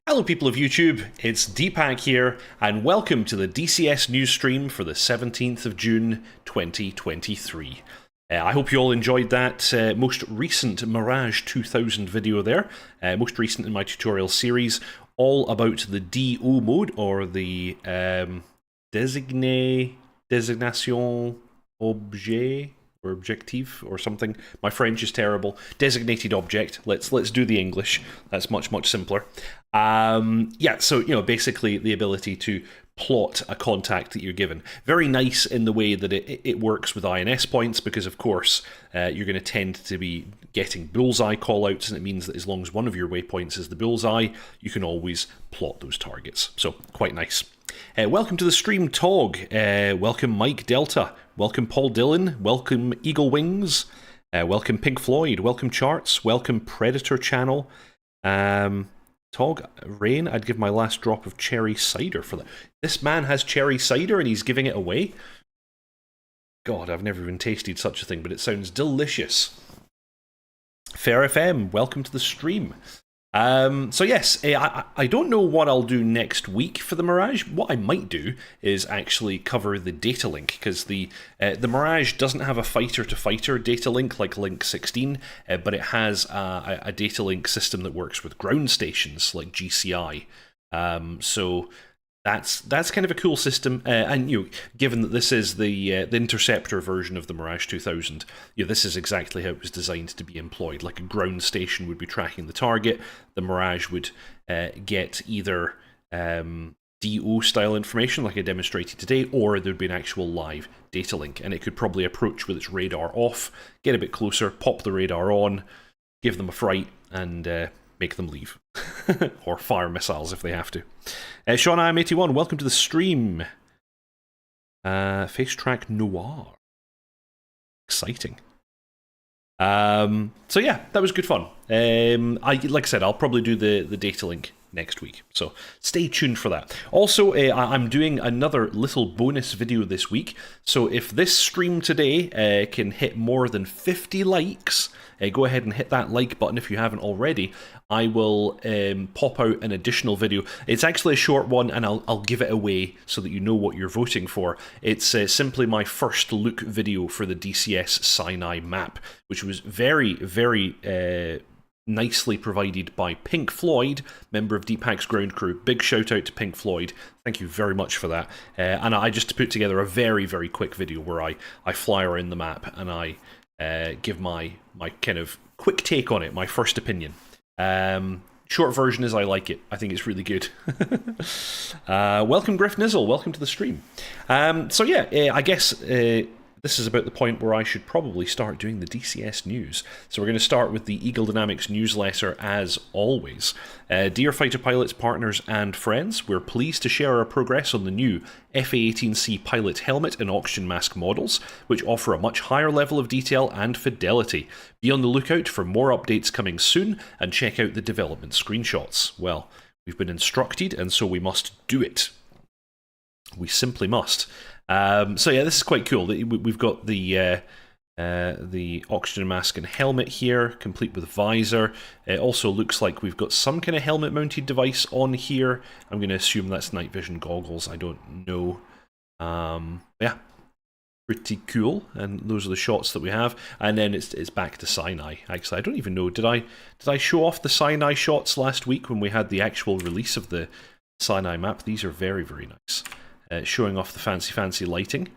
Hello people of YouTube, it's Deepak here, and welcome to the DCS news stream for the 17th of June 2023. I hope you all enjoyed that most recent Mirage 2000 video there, most recent in my tutorial series, all about the DO mode, or the designation objet, or objective, or something. My French is terrible. Designated object. Let's do the English. That's much simpler. Yeah, so basically the ability to plot a contact that you're given. Very nice in the way that it works with INS points, because of course you're going to tend to be getting bullseye callouts, and it means that as long as one of your waypoints is the bullseye, you can always plot those targets. So quite nice. Welcome to the stream, Tog. Welcome Mike Delta. Welcome Paul Dillon. Welcome Eagle Wings. Welcome Pink Floyd. Welcome Charts. Welcome Predator Channel. Tog, Rain, I'd give my last drop of cherry cider for that. This man has cherry cider and he's giving it away? God, I've never even tasted such a thing, but it sounds delicious. Fair FM, welcome to the stream. So yes, I don't know what I'll do next week for the Mirage. What I might do is actually cover the data link, because the Mirage doesn't have a fighter-to-fighter data link like Link 16, but it has a data link system that works with ground stations like GCI. So that's kind of a cool system, and given that this is the interceptor version of the Mirage 2000, this is exactly how it was designed to be employed. Like a ground station would be tracking the target, the Mirage would get either DO style information like I demonstrated today, or there'd be an actual live data link, and it could probably approach with its radar off, get a bit closer, pop the radar on, give them a fright, and make them leave. Or fire missiles if they have to. Sean IM81, welcome to the stream. Face Track Noir. Exciting. So yeah, that was good fun. Like I said, I'll probably do the data link next week, so stay tuned for that. Also, I'm doing another little bonus video this week, so if this stream today can hit more than 50 likes, go ahead and hit that like button if you haven't already. I will pop out an additional video. It's actually a short one, and I'll give it away so that you know what you're voting for. It's simply my first look video for the DCS Sinai map, which was very nicely provided by Pink Floyd, member of Deepak's ground crew. Big shout out to Pink Floyd. Thank you very much for that. And I just put together a very quick video where I fly around the map and I give my kind of quick take on it, my first opinion. Short version is I like it. I think it's really good. Welcome Griff Nizzle, welcome to the stream. So yeah, I guess this is about the point where I should probably start doing the DCS news. So we're going to start with the Eagle Dynamics newsletter as always. Dear fighter pilots, partners and friends, we're pleased to share our progress on the new F18C Pilot helmet and oxygen mask models, which offer a much higher level of detail and fidelity. Be on the lookout for more updates coming soon, and check out the development screenshots. Well, we've been instructed, and so we must do it. We simply must. So yeah, this is quite cool. We've got the oxygen mask and helmet here, complete with visor. It also looks like we've got some kind of helmet-mounted device on here. I'm going to assume that's night vision goggles. I don't know. Yeah, pretty cool. And those are the shots that we have. And then it's back to Sinai. Actually, I don't even know. Did I show off the Sinai shots last week when we had the actual release of the Sinai map? These are very nice. Showing off the fancy lighting.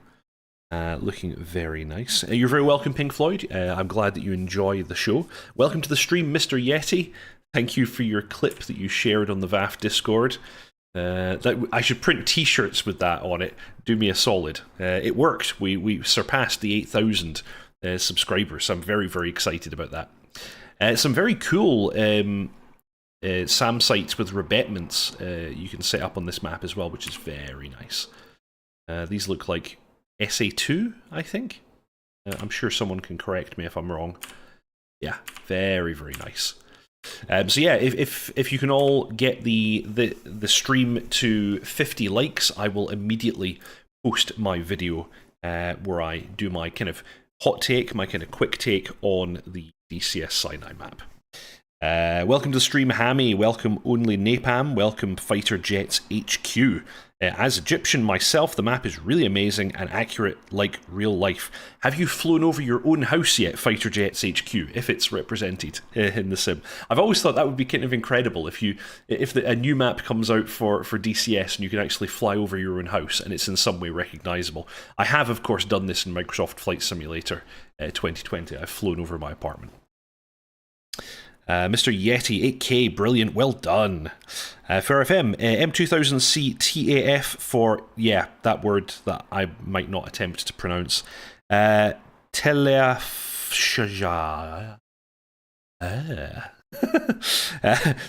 Looking very nice. You're very welcome, Pink Floyd. I'm glad that you enjoy the show. Welcome to the stream, Mr. Yeti. Thank you for your clip that you shared on the VAF Discord. I should print t-shirts with that on it. Do me a solid. It worked. We surpassed the 8,000 subscribers, so I'm very excited about that. Some very cool SAM sites with revetments you can set up on this map as well, which is very nice. These look like SA2, I think. I'm sure someone can correct me if I'm wrong. Yeah, very nice. So yeah, if you can all get the stream to 50 likes, I will immediately post my video where I do my kind of hot take, my kind of quick take on the DCS Sinai map. Welcome to the stream, Hammy. Welcome, Only Napalm. Welcome, Fighter Jets HQ. As Egyptian myself, the map is really amazing and accurate like real life. Have you flown over your own house yet, Fighter Jets HQ, if it's represented in the sim? I've always thought that would be kind of incredible if a new map comes out for DCS and you can actually fly over your own house and it's in some way recognisable. I have, of course, done this in Microsoft Flight Simulator 2020. I've flown over my apartment. Mr. Yeti, 8K, brilliant, well done. For FM, M2000C TAF for, yeah, that word that I might not attempt to pronounce. Teleafshaja.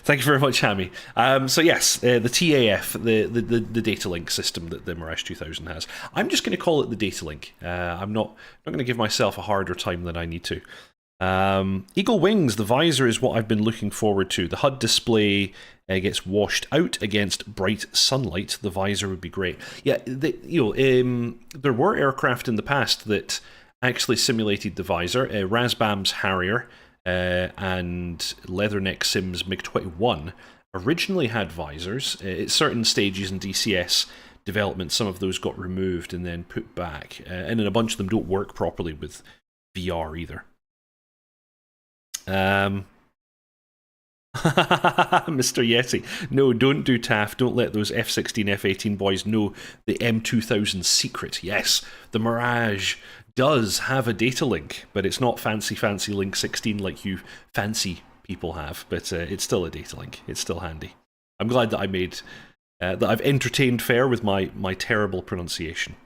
Thank you very much, Hammy. So yes, the TAF, the data link system that the Mirage 2000 has. I'm just going to call it the data link. I'm not going to give myself a harder time than I need to. Eagle Wings, the visor is what I've been looking forward to. The HUD display gets washed out against bright sunlight. The visor would be great. Yeah, there were aircraft in the past that actually simulated the visor. Razbam's Harrier and Leatherneck Sim's MiG-21 originally had visors. At certain stages in DCS development, some of those got removed and then put back. And then a bunch of them don't work properly with VR either. Mr. Yeti, no, don't do TAF. Don't let those F-16, F-18 boys know the M2000 secret. Yes, the Mirage does have a data link, but it's not fancy link 16 like you fancy people have, but it's still a data link. It's still handy. I'm glad that I made that I've entertained fair with my terrible pronunciation.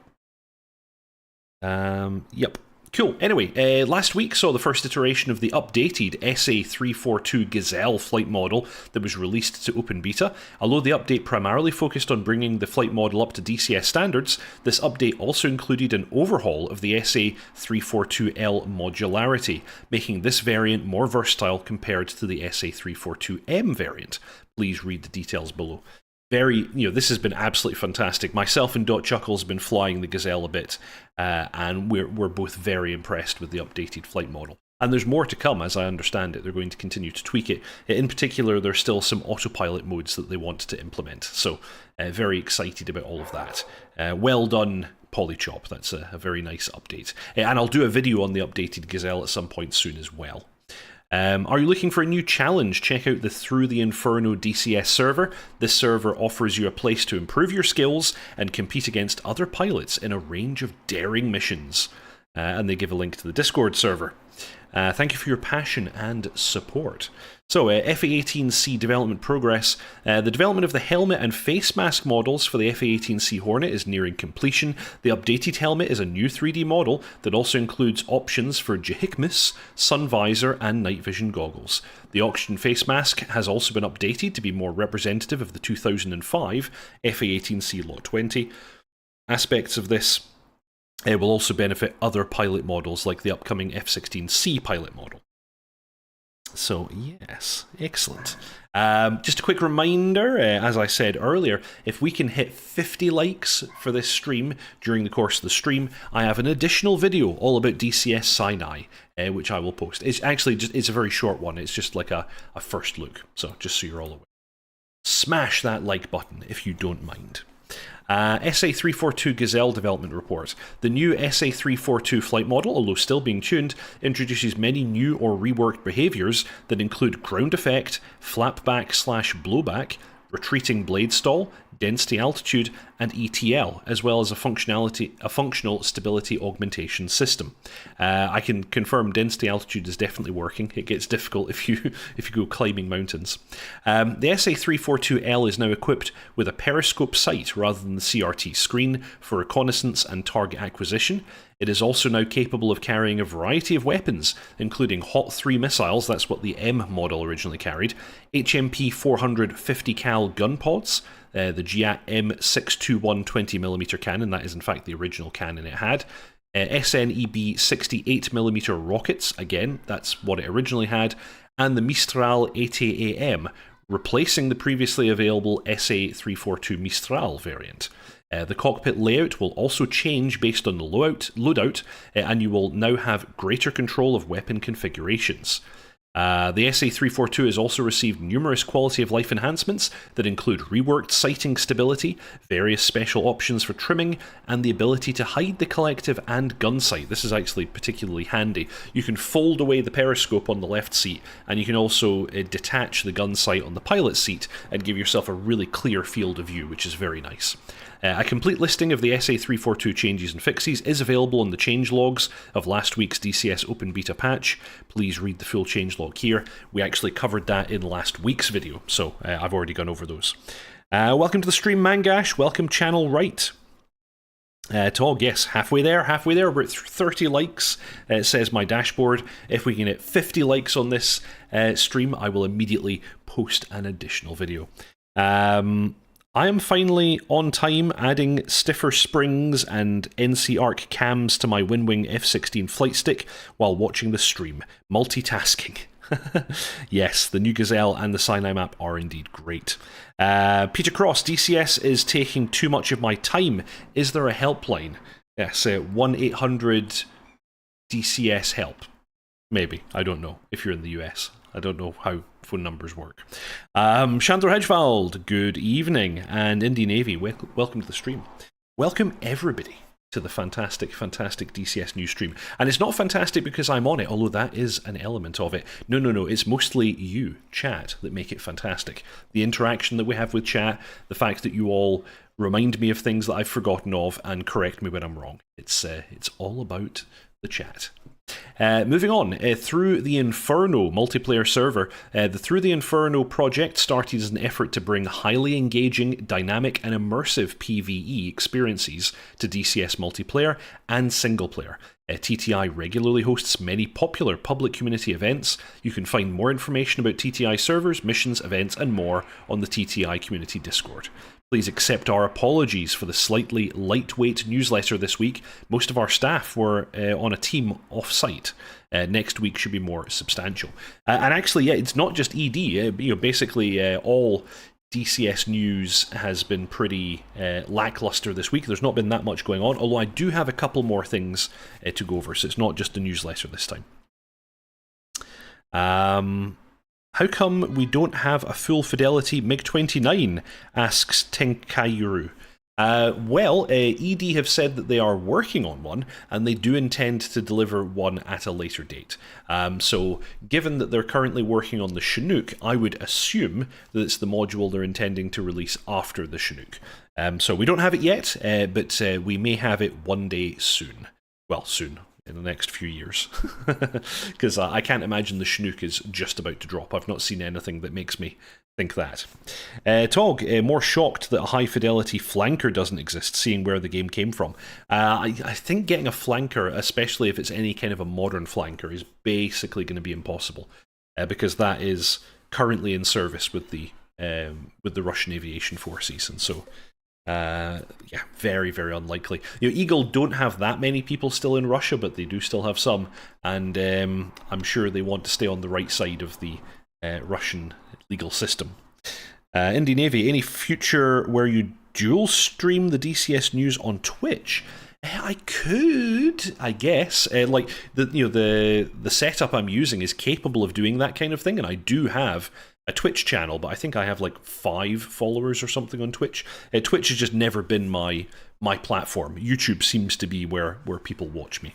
Yep. Cool. Anyway, last week saw the first iteration of the updated SA342 Gazelle flight model that was released to open beta. Although the update primarily focused on bringing the flight model up to DCS standards, this update also included an overhaul of the SA342L modularity, making this variant more versatile compared to the SA342M variant. Please read the details below. This has been absolutely fantastic. Myself and dotChuckles have been flying the Gazelle a bit, and we're both very impressed with the updated flight model. And there's more to come, as I understand it. They're going to continue to tweak it. In particular, there's still some autopilot modes that they want to implement. So, very excited about all of that. Well done, Polychop. That's a very nice update. And I'll do a video on the updated Gazelle at some point soon as well. Are you looking for a new challenge? Check out the Through the Inferno DCS server. This server offers you a place to improve your skills and compete against other pilots in a range of daring missions. And they give a link to the Discord server. Thank you for your passion and support. So, F18C development progress. The development of the helmet and face mask models for the F18C Hornet is nearing completion. The updated helmet is a new 3D model that also includes options for Jehikmus, sun visor, and night vision goggles. The oxygen face mask has also been updated to be more representative of the 2005 F18C Lot 20. Aspects of this will also benefit other pilot models like the upcoming F16C Pilot model. So, yes, excellent. Just a quick reminder, as I said earlier, if we can hit 50 likes for this stream during the course of the stream, I have an additional video all about DCS Sinai, which I will post. It's actually it's a very short one. It's just like a first look, so just so you're all aware. Smash that like button if you don't mind. SA342 Gazelle development report. The new SA342 flight model, although still being tuned, introduces many new or reworked behaviours that include ground effect, flapback/blowback, retreating blade stall, density altitude, and ETL, as well as a functional stability augmentation system. I can confirm density altitude is definitely working. It gets difficult if you go climbing mountains. The SA342L is now equipped with a periscope sight rather than the CRT screen for reconnaissance and target acquisition. It is also now capable of carrying a variety of weapons, including Hot 3 missiles, that's what the M model originally carried, HMP 400 50 cal gun pods, the GIAC M621 20mm cannon, that is in fact the original cannon it had, SNEB 68mm rockets, again, that's what it originally had, and the Mistral AT-AM, replacing the previously available SA342 Mistral variant. The cockpit layout will also change based on the loadout, and you will now have greater control of weapon configurations. The SA342 has also received numerous quality of life enhancements that include reworked sighting stability, various special options for trimming, and the ability to hide the collective and gun sight. This is actually particularly handy. You can fold away the periscope on the left seat, and you can also detach the gun sight on the pilot seat and give yourself a really clear field of view, which is very nice. A complete listing of the SA342 changes and fixes is available on the changelogs of last week's DCS Open Beta patch. Please read the full changelog here. We actually covered that in last week's video, so I've already gone over those. Welcome to the stream, Mangash. Welcome, Channel Right. Tog, yes, halfway there. We're at 30 likes, says my dashboard. If we can hit 50 likes on this stream, I will immediately post an additional video. I am finally on time adding stiffer springs and NC Arc cams to my WinWing F16 flight stick while watching the stream. Multitasking. Yes, the new Gazelle and the Sinai map are indeed great. Peter Cross, DCS is taking too much of my time. Is there a helpline? Yes, 1-800 DCS help. Maybe, I don't know, if you're in the US. I don't know how phone numbers work. Chandler Hedgefeld, good evening. And Indy Navy, welcome to the stream. Welcome everybody to the fantastic DCS news stream. And it's not fantastic because I'm on it, although that is an element of it. No, it's mostly you, chat, that make it fantastic. The interaction that we have with chat, the fact that you all remind me of things that I've forgotten of and correct me when I'm wrong. It's all about the chat. Moving on, Through the Inferno multiplayer server. The Through the Inferno project started as an effort to bring highly engaging, dynamic and immersive PvE experiences to DCS multiplayer and single player. TTI regularly hosts many popular public community events. You can find more information about TTI servers, missions, events and more on the TTI community Discord. Please accept our apologies for the slightly lightweight newsletter this week. Most of our staff were on a team off-site. Next week should be more substantial. And actually, yeah, it's not just ED. Basically, all DCS news has been pretty lackluster this week. There's not been that much going on, although I do have a couple more things to go over, so it's not just a newsletter this time. How come we don't have a full fidelity MiG-29? Asks Tenkairu. ED have said that they are working on one, and they do intend to deliver one at a later date. So, given that they're currently working on the Chinook, I would assume that it's the module they're intending to release after the Chinook. So we don't have it yet, but we may have it one day soon. Well, soon. In the next few years, because I can't imagine the Chinook is just about to drop. I've not seen anything that makes me think that. Tog, more shocked that a high-fidelity flanker doesn't exist, seeing where the game came from. I think getting a flanker, especially if it's any kind of a modern flanker, is basically going to be impossible, because that is currently in service with the Russian aviation forces, and so yeah, very, very unlikely. Eagle don't have that many people still in Russia, but they do still have some, and I'm sure they want to stay on the right side of the Russian legal system. Indy Navy, any future where you dual stream the DCS news on Twitch? I could, I guess. Like the setup I'm using is capable of doing that kind of thing, and I do have a Twitch channel, but I think I have like 5 followers or something on Twitch. Twitch has just never been my platform. YouTube seems to be where people watch me.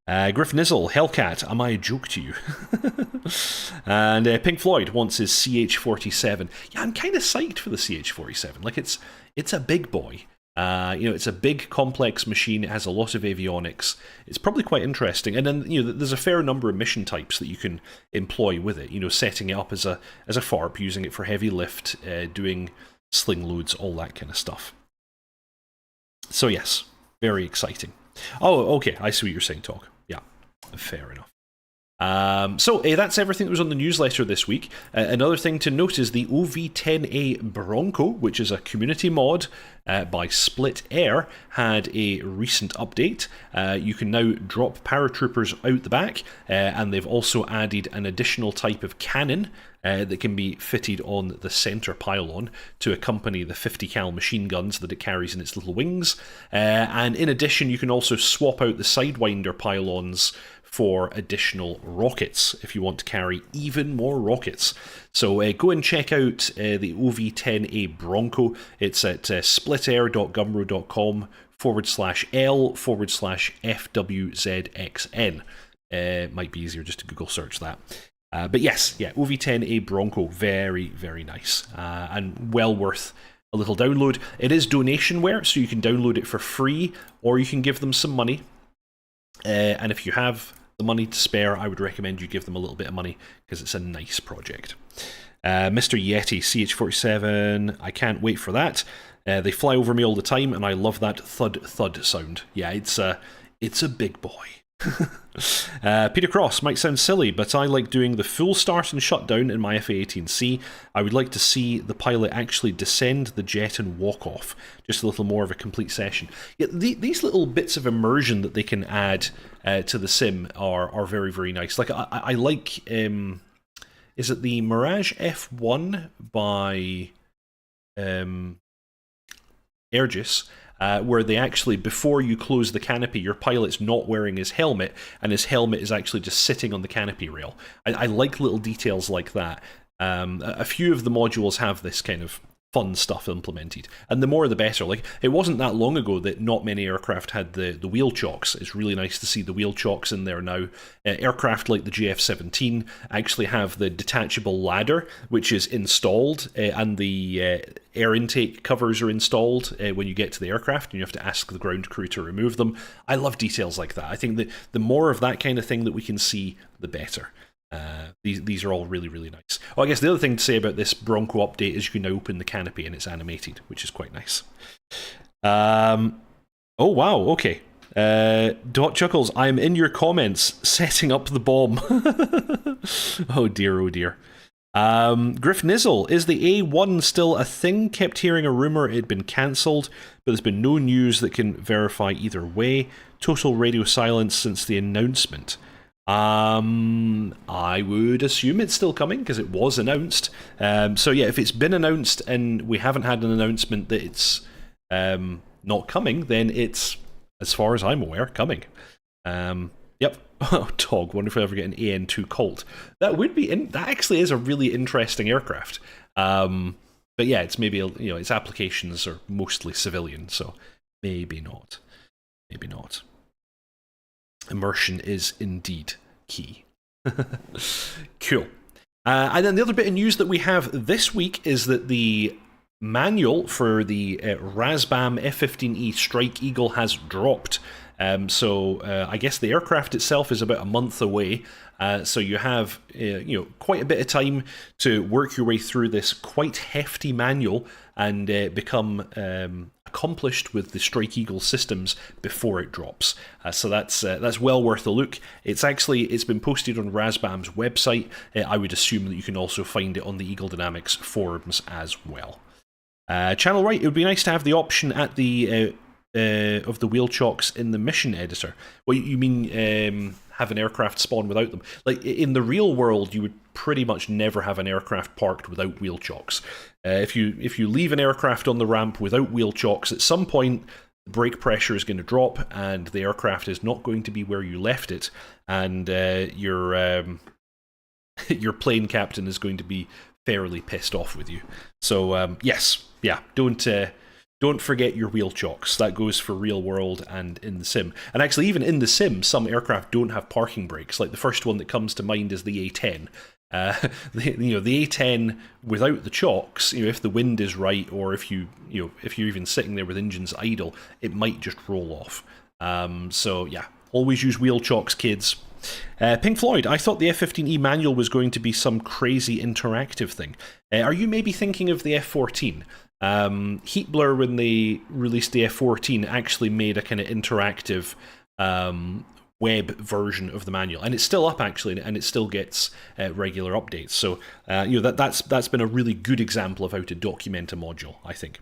Griff Nizzle, Hellcat, am I a joke to you? And Pink Floyd wants his CH-47. Yeah, I'm kind of psyched for the CH-47. Like, it's a big boy. It's a big, complex machine. It has a lot of avionics. It's probably quite interesting. And then, there's a fair number of mission types that you can employ with it. Setting it up as a FARP, using it for heavy lift, doing sling loads, all that kind of stuff. So yes, very exciting. Oh, okay, I see what you're saying, Talk. Yeah, fair enough. So that's everything that was on the newsletter this week. Another thing to note is the OV10A Bronco, which is a community mod by Split Air, had a recent update. You can now drop paratroopers out the back, and they've also added an additional type of cannon that can be fitted on the center pylon to accompany the 50 cal machine guns that it carries in its little wings. And in addition, you can also swap out the Sidewinder pylons for additional rockets if you want to carry even more rockets. So go and check out the OV10A Bronco. It's at splitair.gumroad.com/L/FWZXN. Might be easier just to Google search that. But yes, yeah, OV10A Bronco, very, very nice and well worth a little download. It is donationware, so you can download it for free or you can give them some money. And if you have the money to spare, I would recommend you give them a little bit of money because it's a nice project. Mr. Yeti, CH-47, I can't wait for that. They fly over me all the time and I love that thud sound. Yeah, it's a big boy. Peter Cross, might sound silly, but I like doing the full start and shutdown in my F18C. I would like to see the pilot actually descend the jet and walk off. Just a little more of a complete session. Yeah, these little bits of immersion that they can add to the sim are very, very nice. Like I like, is it the Mirage F1 by Aegis? Where they actually, before you close the canopy, your pilot's not wearing his helmet, and his helmet is actually just sitting on the canopy rail. I like little details like that. A few of the modules have this kind of fun stuff implemented, and the more the better. Like, it wasn't that long ago that not many aircraft had the wheel chocks. It's really nice to see the wheel chocks in there now. Aircraft like the GF-17 actually have the detachable ladder, which is installed, and the air intake covers are installed when you get to the aircraft, and you have to ask the ground crew to remove them. I love details like that. I think that the more of that kind of thing that we can see, the better. These are all really, really nice. Oh, I guess the other thing to say about this Bronco update is you can now open the canopy and it's animated, which is quite nice. Oh, wow, okay. dotChuckles, I'm in your comments setting up the bomb. Oh dear, oh dear. Griff Nizzle, is the A1 still a thing? Kept hearing a rumour it had been cancelled, but there's been no news that can verify either way. Total radio silence since the announcement. I would assume it's still coming because it was announced. So yeah, if it's been announced and we haven't had an announcement that it's not coming, then it's, as far as I'm aware, coming. Yep. Oh, Tog, wonder if we ever get an AN2 Colt. That would be that actually is a really interesting aircraft. But yeah, it's maybe its applications are mostly civilian, so maybe not. Maybe not. Immersion is indeed key. Cool. And then the other bit of news that we have this week is that the manual for the Razbam F15E Strike Eagle has dropped. So I guess the aircraft itself is about a month away. So you have quite a bit of time to work your way through this quite hefty manual and become accomplished with the Strike Eagle systems before it drops. So that's well worth a look. It's been posted on Razbam's website. I would assume that you can also find it on the Eagle Dynamics forums as well. Channel Right, it would be nice to have the option at the of the wheel chocks in the mission editor. Well, you mean have an aircraft spawn without them? Like, in the real world, you would pretty much never have an aircraft parked without wheel chocks. If you leave an aircraft on the ramp without wheel chocks, at some point the brake pressure is going to drop and the aircraft is not going to be where you left it, and your plane captain is going to be fairly pissed off with you. So yes, yeah, don't forget your wheel chocks. That goes for real world and in the sim. And actually, even in the sim, some aircraft don't have parking brakes. Like, the first one that comes to mind is the A10. The A10 without the chocks, if the wind is right, or if you're even sitting there with engines idle, it might just roll off. So yeah, always use wheel chocks, kids. Pink Floyd, I thought the F15E Manual was going to be some crazy interactive thing. Are you maybe thinking of the F14? Heatblur, when they released the F14, actually made a kind of interactive web version of the manual, and it's still up actually, and it still gets regular updates. So that's been a really good example of how to document a module, I think.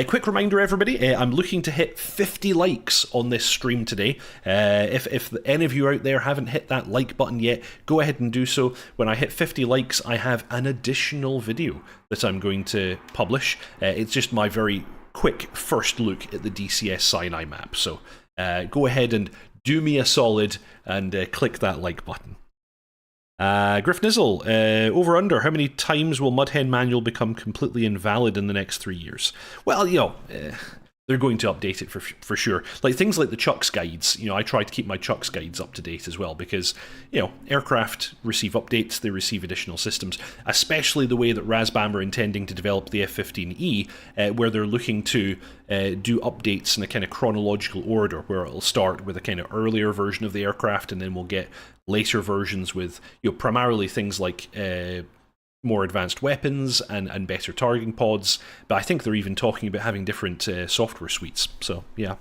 Quick reminder, everybody, I'm looking to hit 50 likes on this stream today. If any of you out there haven't hit that like button yet, go ahead and do so. When I hit 50 likes, I have an additional video that I'm going to publish. It's just my very quick first look at the DCS Sinai map. So go ahead and do me a solid and click that like button. Griff Nizzle, over under, how many times will Mudhen Manual become completely invalid in the next 3 years? Well, you know, they're going to update it for sure. Like things like the Chucks guides, you know, I try to keep my Chucks guides up to date as well because, you know, aircraft receive updates, they receive additional systems, especially the way that Razbam are intending to develop the F15E, where they're looking to do updates in a kind of chronological order, where it'll start with a kind of earlier version of the aircraft and then we'll get later versions with, you know, primarily things like more advanced weapons and better targeting pods, but I think they're even talking about having different software suites, so yeah.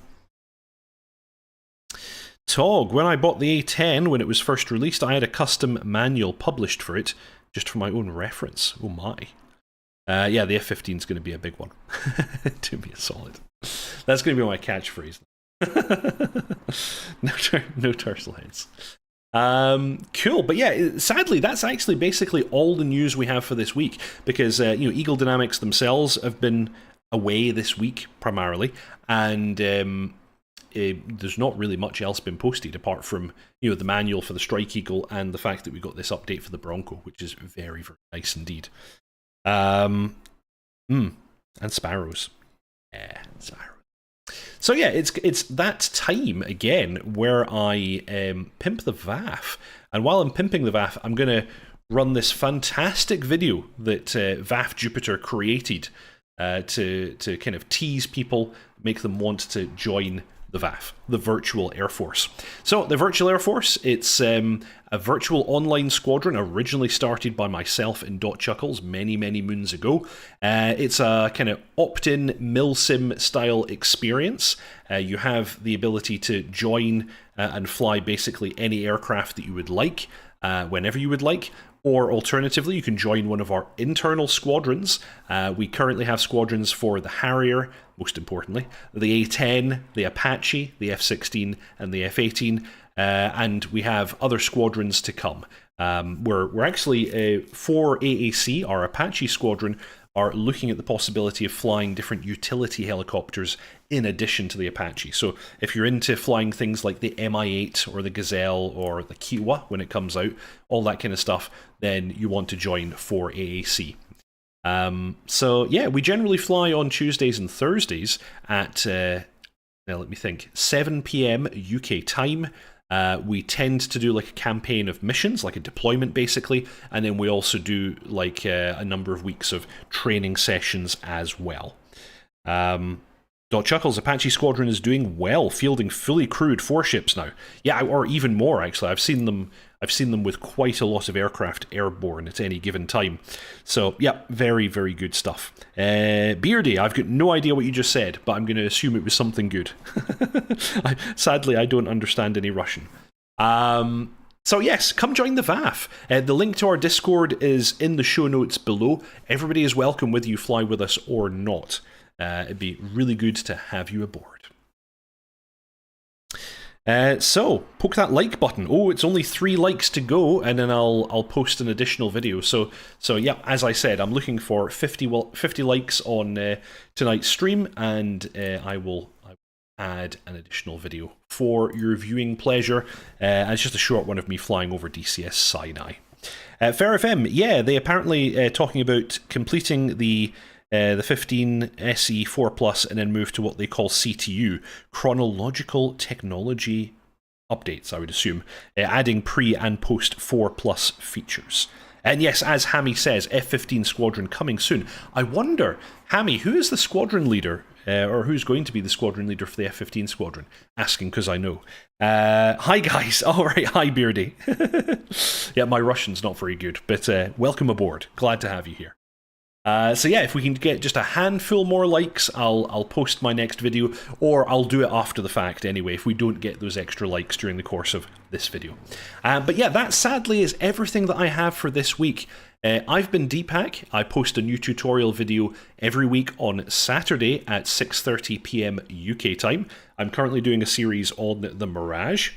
Tog, when I bought the A10 when it was first released, I had a custom manual published for it, just for my own reference. Oh my. Yeah, the F15 is going to be a big one. Do me a solid. That's going to be my catchphrase. No turtle heads. Cool, but yeah, sadly that's actually basically all the news we have for this week, because you know, Eagle Dynamics themselves have been away this week primarily, and there's not really much else been posted apart from, you know, the manual for the Strike Eagle and the fact that we got this update for the Bronco, which is very, very nice indeed. And sparrows. Yeah, sparrows. So yeah, it's that time again where I pimp the VAF, and while I'm pimping the VAF, I'm going to run this fantastic video that VAF Jupiter created to kind of tease people, make them want to join the VAF, the Virtual Air Force. So the Virtual Air Force, it's a virtual online squadron originally started by myself in dotChuckles many, many moons ago. It's a kind of opt-in milsim style experience. You have the ability to join and fly basically any aircraft that you would like, whenever you would like. Or alternatively, you can join one of our internal squadrons. We currently have squadrons for the Harrier, most importantly, the A-10, the Apache, the F-16, and the F-18, and we have other squadrons to come. We're actually, for AAC, our Apache squadron, are looking at the possibility of flying different utility helicopters in addition to the Apache. So if you're into flying things like the Mi-8 or the Gazelle or the Kiowa when it comes out, all that kind of stuff, then you want to join for AAC. So yeah, we generally fly on Tuesdays and Thursdays at, now let me think, 7 PM UK time. We tend to do like a campaign of missions, like a deployment basically, and then we also do like a number of weeks of training sessions as well. dotChuckles Apache Squadron is doing well, fielding fully crewed 4 ships now. Yeah, or even more actually. I've seen them with quite a lot of aircraft airborne at any given time. So yeah, very, very good stuff. Beardy, I've got no idea what you just said, but I'm going to assume it was something good. Sadly, I don't understand any Russian. So yes, come join the VAF. The link to our Discord is in the show notes below. Everybody is welcome whether you fly with us or not. It'd be really good to have you aboard. So, poke that like button. Oh, it's only 3 likes to go, and then I'll post an additional video. So yeah, as I said, I'm looking for 50 likes on tonight's stream, and I will add an additional video for your viewing pleasure. And it's just a short one of me flying over DCS Sinai. Fair FM, yeah, they apparently talking about completing the 15SE 4+ and then move to what they call CTU, Chronological Technology Updates, I would assume, adding pre- and post-4+ features. And yes, as Hammy says, F-15 Squadron coming soon. I wonder, Hammy, who is the squadron leader, or who's going to be the squadron leader for the F-15 Squadron? Asking because I know. Hi guys, alright, hi Beardy. Yeah, my Russian's not very good, but welcome aboard, glad to have you here. So yeah, if we can get just a handful more likes, I'll post my next video, or I'll do it after the fact anyway, if we don't get those extra likes during the course of this video. But yeah, that sadly is everything that I have for this week. I've been Deepak. I post a new tutorial video every week on Saturday at 6:30 PM UK time. I'm currently doing a series on the Mirage.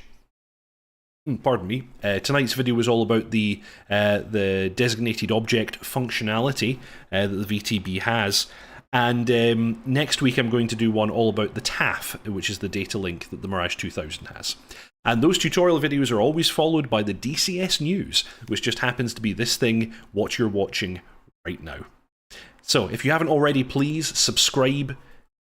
Pardon me. Tonight's video was all about the designated object functionality that the VTB has. And next week I'm going to do one all about the TAF, which is the data link that the Mirage 2000 has. And those tutorial videos are always followed by the DCS news, which just happens to be this thing, what you're watching right now. So if you haven't already, please subscribe,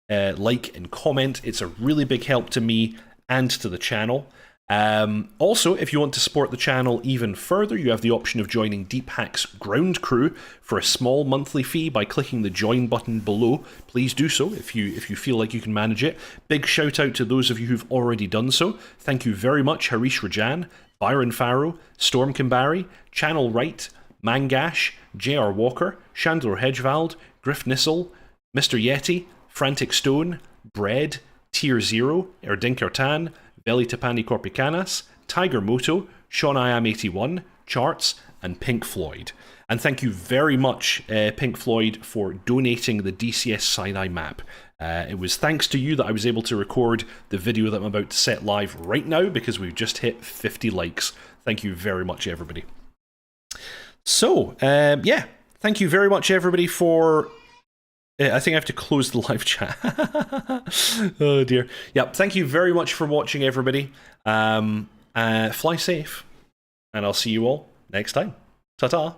like and comment. It's a really big help to me and to the channel. Also, if you want to support the channel even further, you have the option of joining DeepHack's ground crew for a small monthly fee by clicking the join button below. Please do so if you feel like you can manage it. Big shout out to those of you who've already done so. Thank you very much, Harish Rajan, Byron Farrow, Storm Kimbari, Channel Wright, Mangash, J.R. Walker, Chandler Hedgevald, Griff Nissel, Mr. Yeti, Frantic Stone, Bread, Tier Zero, Erdinker Tan, Belly Tapani Corpicanas, Tiger Moto, Sean I Am 81, Charts, and Pink Floyd. And thank you very much, Pink Floyd, for donating the DCS Sinai map. It was thanks to you that I was able to record the video that I'm about to set live right now, because we've just hit 50 likes. Thank you very much, everybody. So, yeah, thank you very much, everybody, for... I think I have to close the live chat. Oh dear. Yep, thank you very much for watching, everybody. Fly safe, and I'll see you all next time. Ta-ta.